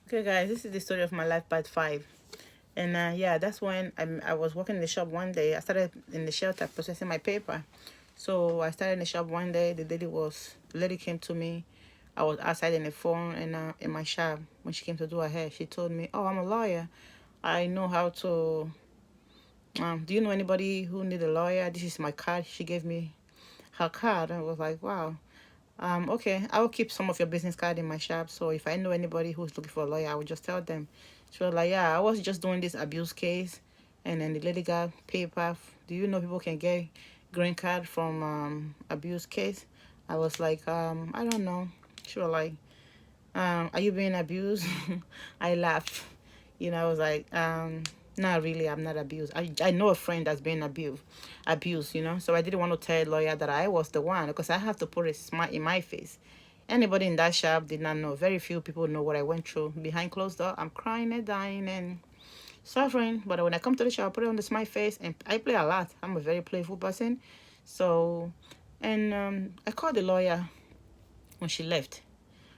Okay, guys, this is the story of my life, part five. And yeah, that's when I was working in the shop one day. I started in the shelter processing my paper. So I started in the shop one day. The lady came to me. I was outside in the phone and in my shop. When she came to do her hair, she told me, "Oh, I'm a lawyer. I know how to. Do you know anybody who need a lawyer? This is my card." She gave me her card. I was like, "Wow. Okay, I will keep some of your business card in my shop. So if I know anybody who's looking for a lawyer, I will just tell them." She was like, "Yeah, I was just doing this abuse case, and then the lady got paper. Do you know people can get green card from abuse case?" I was like, I don't know. She was like, are you being abused? I laughed. I was like, not really, I'm not abused. I know a friend that's been abused. So I didn't want to tell a lawyer that I was the one because I have to put a smile in my face. Anybody in that shop did not know. Very few people know what I went through behind closed door. I'm crying and dying and suffering. But when I come to the shop, I put it on the smile face, and I play a lot. I'm a very playful person. So, and I called the lawyer when she left.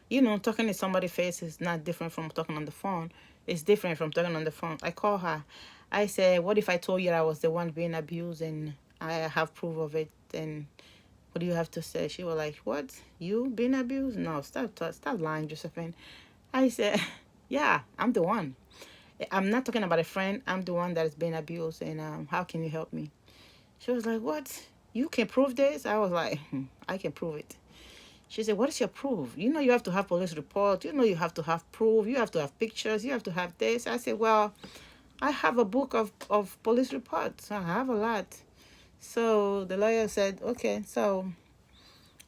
Talking to somebody's face is not different from talking on the phone. It's different from talking on the phone. I call her. I said, "What if I told you I was the one being abused and I have proof of it? And what do you have to say?" She was like, "What? You being abused? No, stop lying, Josephine." I said, "Yeah, I'm the one. I'm not talking about a friend. I'm the one that is being abused. And how can you help me?" She was like, "What? You can prove this?" I was like, "I can prove it." She said, "What is your proof? You have to have police report. You have to have proof. You have to have pictures. You have to have this." I said, "Well, I have a book of police reports. I have a lot." So the lawyer said, "Okay." So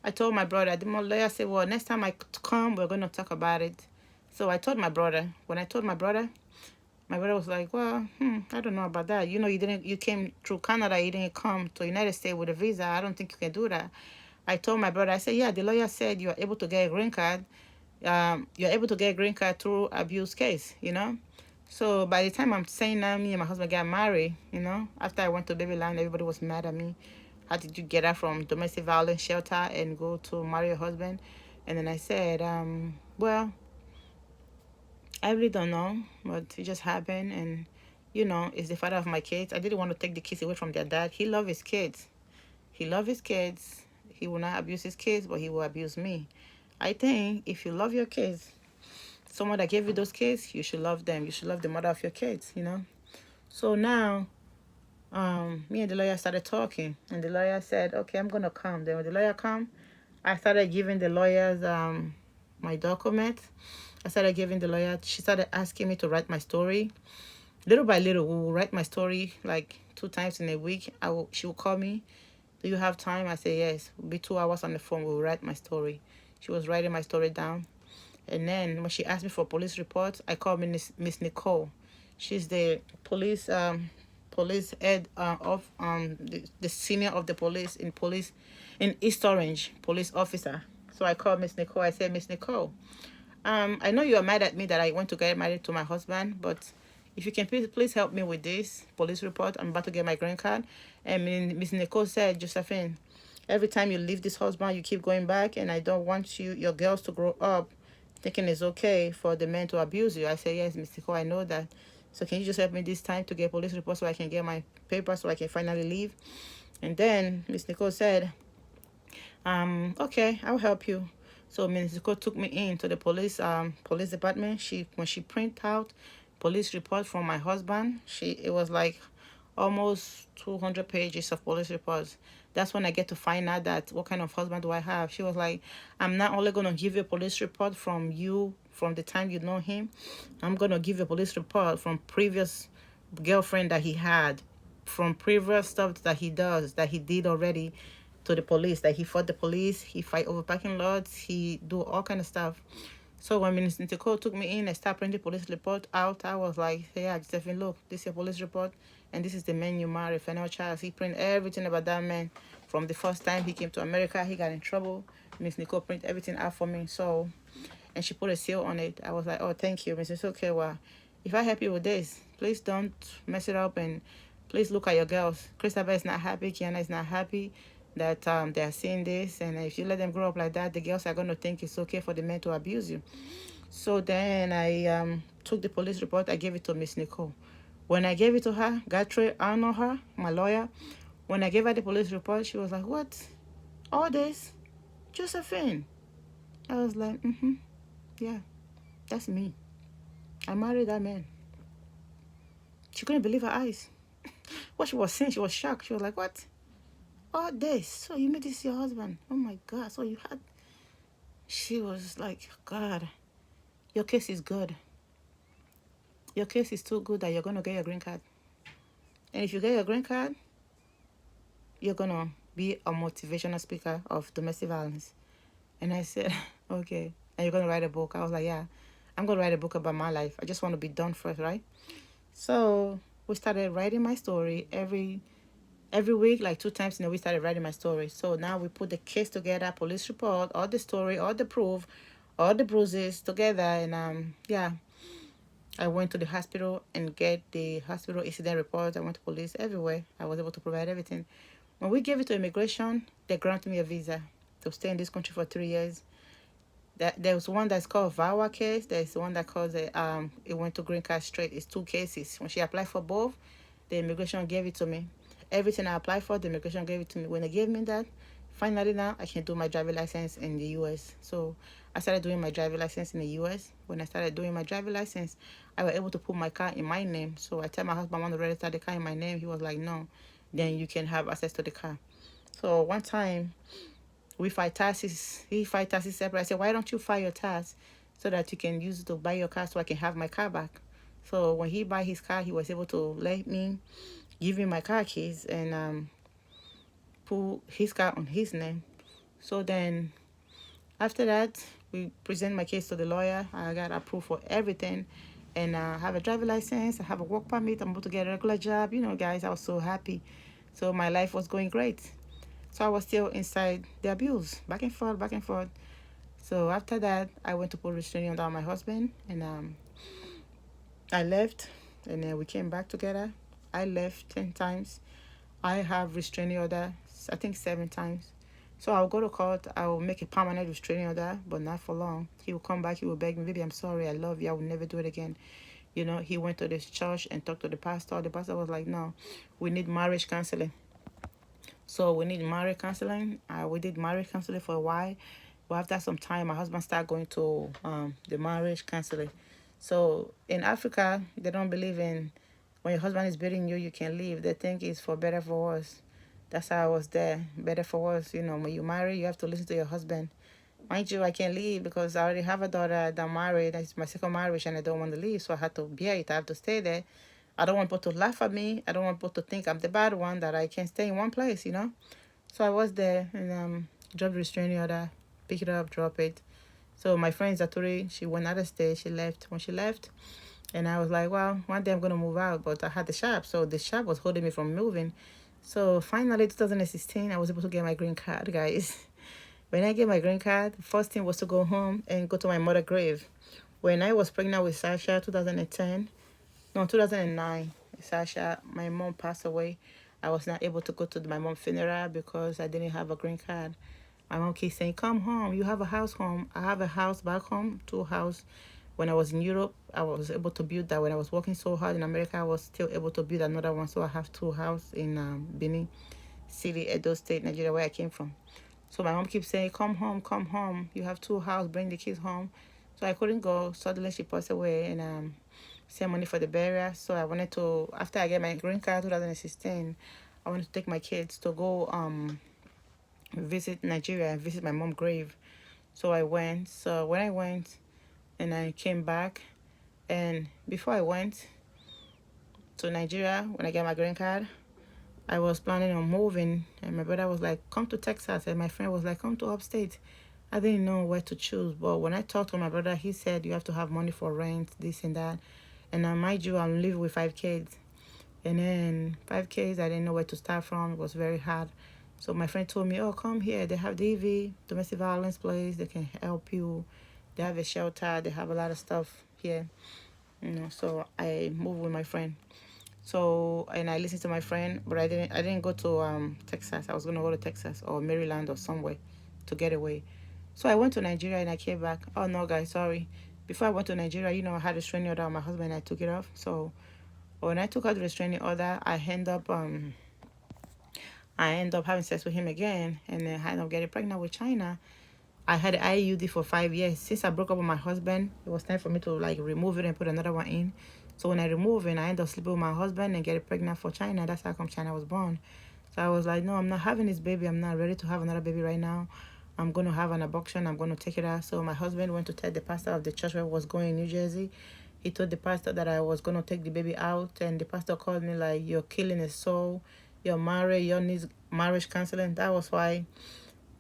I told my brother. The lawyer said, "Well, next time I come, we're going to talk about it." So I told my brother. When I told my brother was like, "Well, I don't know about that. You came through Canada. You didn't come to United States with a visa. I don't think you can do that." I told my brother, I said, "Yeah, the lawyer said you're able to get a green card. You're able to get a green card through abuse case. So by the time I'm saying that, me and my husband got married. After I went to Babyland, everybody was mad at me. How did you get out from domestic violence shelter and go to marry a husband?" And then I said, well, I really don't know, but it just happened. And, it's the father of my kids. I didn't want to take the kids away from their dad. He loved his kids. He loved his kids. He will not abuse his kids, but he will abuse me. I think if you love your kids, someone that gave you those kids, you should love them. You should love the mother of your kids. So now, me and the lawyer started talking, and the lawyer said, "Okay, I'm gonna come." Then when the lawyer come, I started giving the lawyers my document. I started giving the lawyer. She started asking me to write my story. Little by little, we will write my story like 2 times in a week. She will call me. "Do you have time?" I say, "Yes." It'll be 2 hours on the phone. We'll write my story. She was writing my story down. And then when she asked me for police reports, I called Miss Nicole. She's the police head of the senior of the police in East Orange, police officer. So I called Miss Nicole. I said, "Miss Nicole, I know you are mad at me that I went to get married to my husband, but if you can please help me with this police report. I'm about to get my green card." And Miss Nicole said, "Josephine, every time you leave this husband, you keep going back, and I don't want your girls to grow up thinking it's okay for the men to abuse you." I said, "Yes, Miss Nicole, I know that. So can you just help me this time to get police report so I can get my paper so I can finally leave?" And then Miss Nicole said, "Okay, I'll help you." So Miss Nicole took me into the police department. When she print out police report from my husband, it was like almost 200 pages of police reports. That's when I get to find out that what kind of husband do I have. She was like, "I'm not only gonna give you a police report from you from the time you know him. I'm gonna give you a police report from previous girlfriend that he had, from previous stuff that he does, that he did already to the police, that he fought the police, he fight over parking lots, he do all kind of stuff." So when Minister Nicole took me in, I started printing the police report out. I was like, "Yeah, Josephine, look, this is your police report, and this is the man you married, Fennel Charles." He print everything about that man from the first time he came to America. He got in trouble. Miss Nicole print everything out for me. So, and she put a seal on it. I was like, "Oh, thank you, Mrs. Okay, well, if I help you with this, please don't mess it up, and please look at your girls. Christabel is not happy. Kiana is not happy that they are seeing this, and if you let them grow up like that, the girls are going to think it's okay for the men to abuse you." So then I took the police report. I gave it to Miss Nicole. When I gave it to her, Gatre, I know her, my lawyer. When I gave her the police report, she was like, "What? All this? Josephine?" I was like, "Mm-hmm. Yeah, that's me. I married that man." She couldn't believe her eyes. What she was saying, she was shocked. She was like, "What? All this? So you made this your husband? Oh my God. So you had..." She was like, "God, your case is good. Your case is too good that you're going to get your green card. And if you get your green card, you're going to be a motivational speaker of domestic violence." And I said, "Okay. And you're going to write a book?" I was like, "Yeah, I'm going to write a book about my life. I just want to be done first, right?" So we started writing my story every week, like 2 times in a week, started writing my story. So now we put the case together, police report, all the story, all the proof, all the bruises together. And yeah, I went to the hospital and get the hospital incident report. I went to police everywhere. I was able to provide everything. When we gave it to immigration, they granted me a visa to stay in this country for 3 years. That there was one that's called VAWA case. There's one that calls it went to green card straight. It's two cases. When she applied for both, the immigration gave it to me. Everything I applied for, the immigration gave it to me. When they gave me that, finally now I can do my driver license in the US. So I started doing my driver license in the US. When I started doing my driver license, I was able to put my car in my name. So I tell my husband I want to register the car in my name. He was like, "No, then you can have access to the car." So one time we fight taxes. He fight taxes separate. I said, "Why don't you file your tax so that you can use it to buy your car so I can have my car back?" So when he buy his car, he was able to let me give me my car keys and put his car on his name. So then after that, we present my case to the lawyer. I got approved for everything, and I have a driver license. I have a work permit. I'm about to get a regular job. You know, guys, I was so happy. So my life was going great. So I was still inside the abuse, back and forth, back and forth. So after that, I went to put restraining order on my husband, and I left, and then we came back together. I left 10 times. I have restraining order, I think 7 times. So I'll go to court. I will make a permanent restraining order, but not for long. He will come back. He will beg me, "Baby, I'm sorry. I love you. I will never do it again." You know, he went to this church and talked to the pastor. The pastor was like, "No, we need marriage counseling." So we need marriage counseling. We did marriage counseling for a while. But after some time, my husband started going to the marriage counseling. So in Africa, they don't believe in when your husband is beating you, you can leave. They think it's for better for worse. That's how I was there. Better for worse. You know, when you marry, you have to listen to your husband. Mind you, I can't leave because I already have a daughter that I'm married. It's my second marriage and I don't want to leave. So I had to bear it. I have to stay there. I don't want people to laugh at me. I don't want people to think I'm the bad one, that I can't stay in one place, you know? So I was there and dropped the restraining order, pick it up, drop it. So my friend Zatori, she went out of state, she left. When she left, and I was like, well, one day I'm gonna move out, but I had the shop, so the shop was holding me from moving. So finally, 2016, I was able to get my green card, guys. When I get my green card, the first thing was to go home and go to my mother's grave. When I was pregnant with Sasha, 2010, no, 2009, Sasha, my mom passed away. I was not able to go to my mom's funeral because I didn't have a green card. My mom keeps saying, "Come home. You have a house home." I have a house back home, two house. When I was in Europe, I was able to build that. When I was working so hard in America, I was still able to build another one. So I have two house in Benin City, Edo State, Nigeria, where I came from. So my mom keeps saying, "Come home, come home. You have two house. Bring the kids home." So I couldn't go. Suddenly she passed away, and send money for the burial. So I wanted to, after I get my green card 2016, I wanted to take my kids to go visit Nigeria and visit my mom's grave. So I went. So when I went and I came back, and before I went to Nigeria, when I get my green card, I was planning on moving, and my brother was like, "Come to Texas," and my friend was like, "Come to upstate." I didn't know where to choose, but when I talked to my brother, he said you have to have money for rent, this and that. And mind you, I'm living with 5 kids. And then 5 kids, I didn't know where to start from. It was very hard. So my friend told me, "Oh, come here. They have DV, domestic violence place. They can help you. They have a shelter. They have a lot of stuff here." You know, so I moved with my friend. So and I listened to my friend, but I didn't go to Texas. I was gonna go to Texas or Maryland or somewhere to get away. So I went to Nigeria and I came back. "Oh no, guys, sorry." before I went to Nigeria, I had a restraining order on my husband. I took it off. So when I took out the restraining order, I end up having sex with him again, and then I end up getting pregnant with China. I had IUD for 5 years. Since I broke up with my husband, it was time for me to like remove it and put another one in. So when I remove it, I end up sleeping with my husband and getting pregnant for China. That's how come China was born. So I was like, no, I'm not having this baby. I'm not ready to have another baby right now. I'm going to have an abortion. I'm going to take it out. So my husband went to tell the pastor of the church where I was going in New Jersey. He told the pastor that I was going to take the baby out. And the pastor called me like, you're killing his soul. You're married. You need marriage counseling. That was why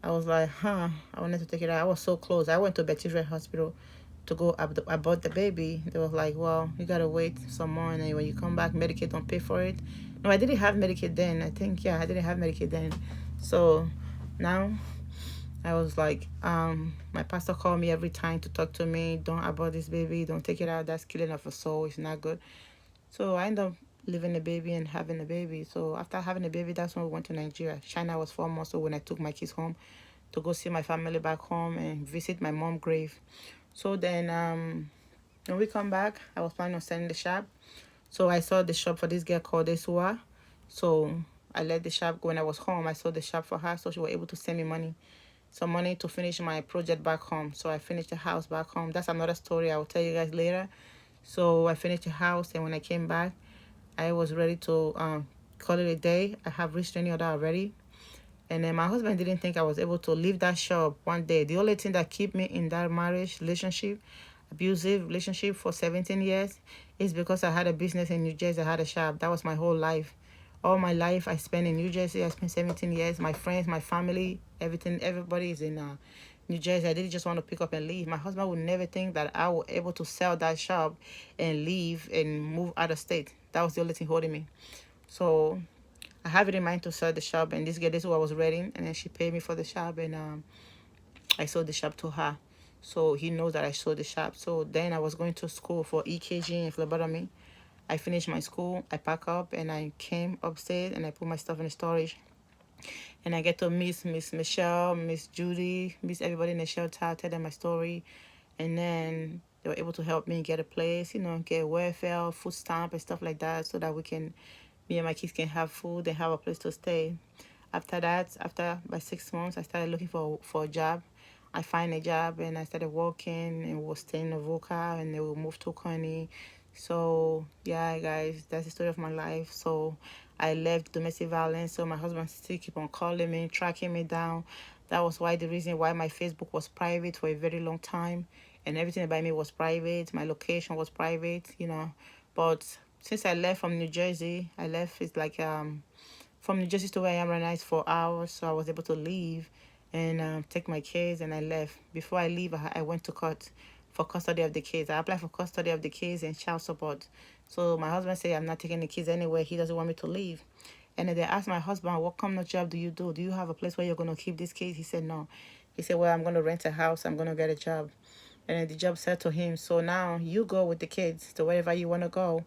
I was like, I wanted to take it out. I was so close. I went to Bethesda Hospital to go abort the baby. They was like, well, you gotta wait some more, and then when you come back, Medicaid don't pay for it. No, I didn't have Medicaid then. I think, yeah, I didn't have Medicaid then. So now I was like, my pastor called me every time to talk to me. Don't abort this baby. Don't take it out. That's killing of a soul. It's not good. So I ended up living a baby and having a baby. So after having a baby, that's when we went to Nigeria. China was 4 months. So when I took my kids home to go see my family back home and visit my mom's grave. So then when we come back, I was planning on selling the shop. So I saw the shop for this girl called Esua. So I let the shop go. When I was home, I sold the shop for her, so she was able to send me money, some money to finish my project back home. So I finished the house back home. That's another story I will tell you guys later. So I finished the house, and when I came back, I was ready to call it a day. I have reached any order already. And then my husband didn't think I was able to leave that shop one day. The only thing that kept me in that marriage relationship, abusive relationship for 17 years, is because I had a business in New Jersey. I had a shop. That was my whole life. All my life I spent in New Jersey. I spent 17 years. My friends, my family, everything, everybody is in New Jersey. I didn't just want to pick up and leave. My husband would never think that I was able to sell that shop and leave and move out of state. That was the only thing holding me. So I have it in mind to sell the shop, and this girl, this is what I was reading, and then she paid me for the shop, and I sold the shop to her. So he knows that I sold the shop. So then I was going to school for EKG and phlebotomy. I finished my school, I packed up, and I came upstairs, and I put my stuff in the storage. And I get to Miss Michelle, Miss Judy, Miss everybody in the shelter, tell them my story. And then they were able to help me get a place, get welfare, food stamp and stuff like that, so that me and my kids can have food and have a place to stay. After that, after by 6 months, I started looking for a job. I find a job and I started working and was staying in Avoca, and then we moved to Connie. So yeah, guys, that's the story of my life. So I left domestic violence. So my husband still keep on calling me, tracking me down. That was why the reason why my Facebook was private for a very long time, and everything about me was private. My location was private. But since I left from New Jersey, I left it's like from New Jersey to where I am right now is 4 hours. So I was able to leave and take my kids, and I left. Before I leave, I went to court for custody of the kids. I applied for custody of the kids and child support. So my husband said I'm not taking the kids anywhere. He doesn't want me to leave. And then they asked my husband, what kind of job do you do? Do you have a place where you're going to keep these kids? He said, no. He said, well, I'm going to rent a house. I'm going to get a job. And then the job said to him, so now you go with the kids to wherever you want to go.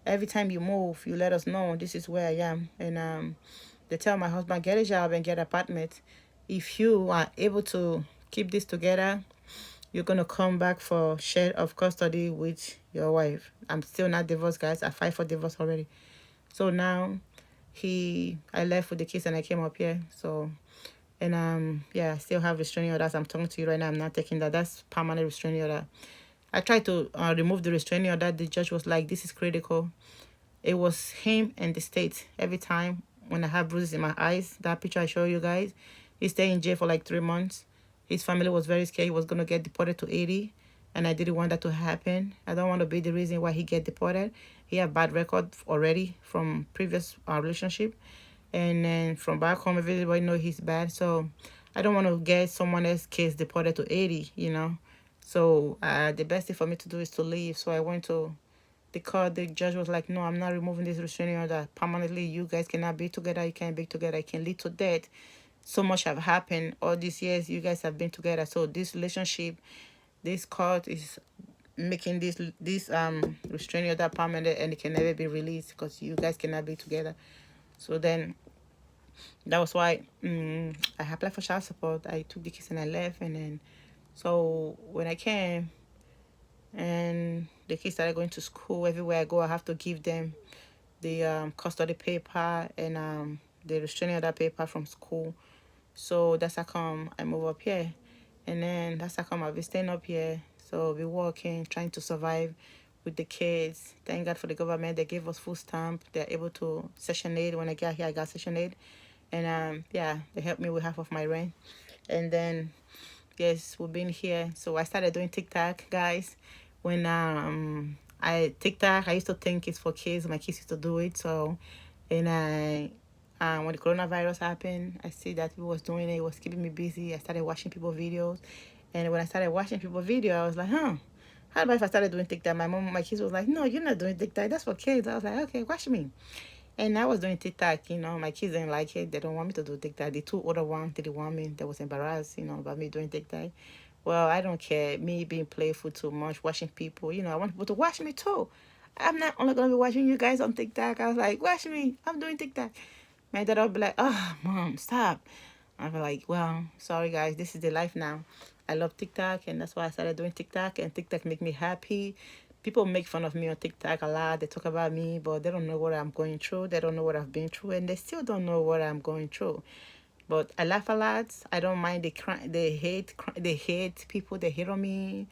Every time you move, you let us know this is where I am. And they tell my husband, get a job and get an apartment. If you are able to keep this together, you're going to come back for share of custody with your wife. I'm still not divorced, guys. I filed for divorce already. So now I left with the kids and I came up here. So, and yeah, I still have restraining orders. I'm talking to you right now. I'm not taking that. That's permanent restraining order. I tried to remove the restraining order. The judge was like, this is critical. It was him and the state. Every time when I have bruises in my eyes, that picture I show you guys, he stayed in jail for like 3 months. His family was very scared he was going to get deported to Haiti, and I didn't want that to happen. I don't want to be the reason why he get deported. He had bad record already from previous relationship, and then from back home, everybody know he's bad. So I don't want to get someone else's case deported to Haiti. So the best thing for me to do is to leave. So I went to the court. The judge was like, no, I'm not removing this restraining order permanently. You guys cannot be together. You can't be together. It can lead to death. So much have happened all these years. You guys have been together. So this relationship, this court is making this restraining order permanent, and it can never be released because you guys cannot be together. So then that was why I applied for child support. I took the kids and I left, and then so when I came, and the kids started going to school. Everywhere I go, I have to give them the custody paper and the restraining order paper from school. So that's how come I move up here. And then that's how come I've been staying up here. So we working, trying to survive with the kids. Thank God for the government. They gave us food stamp. They're able to Section 8. When I got here, I got Section 8. And yeah, they helped me with half of my rent. And then yes, we've been here. So I started doing TikTok, guys. When I TikTok, I used to think it's for kids. My kids used to do it. So and when the coronavirus happened, I see that people was doing it. It was keeping me busy. I started watching people videos, and when I started watching people video, I was like, huh. How about if I started doing TikTok? My kids was like, no, you're not doing TikTok. That's for kids. I was like, okay, watch me. And I was doing TikTok, my kids didn't like it. They don't want me to do TikTok. The two other ones didn't want me. They was embarrassed, about me doing TikTok. Well, I don't care. Me being playful too much, watching people, I want people to watch me too. I'm not only gonna be watching you guys on TikTok. I was like, watch me. I'm doing TikTok. My dad would be like, oh, mom, stop. I'd be like, well, sorry guys, this is the life now. I love TikTok, and that's why I started doing TikTok, and TikTok make me happy. People make fun of me on TikTok a lot. They talk about me, but they don't know what I'm going through. They don't know what I've been through, and they still don't know what I'm going through. But I laugh a lot. I don't mind. They hate people. They hate on me.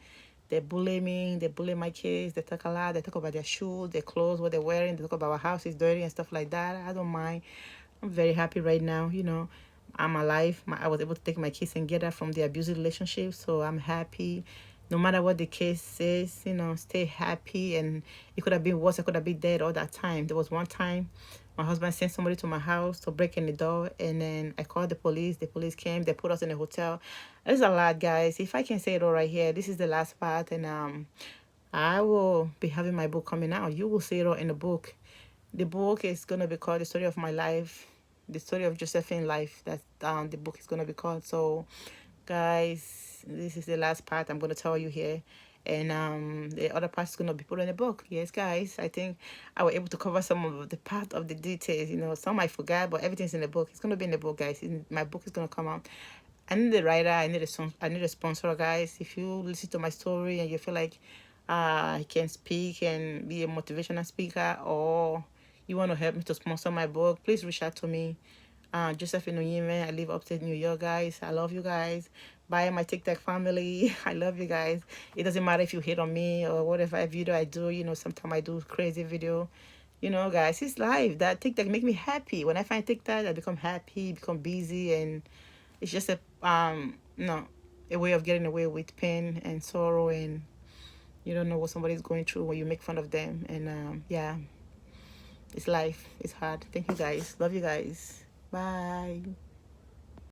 They bully me. They bully my kids. They talk a lot. They talk about their shoes, their clothes, what they're wearing. They talk about our house is dirty and stuff like that. I don't mind. I'm very happy right now. I'm alive. I was able to take my kids and get her from the abusive relationship, so I'm happy. No matter what the case is, stay happy. And it could have been worse. I could have been dead all that time. There was one time my husband sent somebody to my house to break in the door, and then I called the police. The police came. They put us in a hotel. There's a lot, guys. If I can say it all right here, this is the last part, and I will be having my book coming out. You will see it all in the book. The book is gonna be called "The Story of My Life," the story of Josephine life. That's the book is gonna be called. So, guys, this is the last part I'm gonna tell you here, and the other part is gonna be put in the book. Yes, guys, I think I was able to cover some of the part of the details. Some I forgot, but everything's in the book. It's gonna be in the book, guys. My book is gonna come out. I need a writer. I need a sponsor, guys. If you listen to my story and you feel like I can speak and be a motivational speaker, or you want to help me to sponsor my book, please reach out to me. Josephine Onyeme. I live upstate New York, guys. I love you guys. Bye, my TikTok family. I love you guys. It doesn't matter if you hate on me or whatever video I do. Sometimes I do crazy video. Guys, it's life. That TikTok make me happy. When I find TikTok, I become happy, become busy, and it's just a way of getting away with pain and sorrow, and you don't know what somebody's going through when you make fun of them. And yeah, it's life. It's hard. Thank you guys. Love you guys. Bye.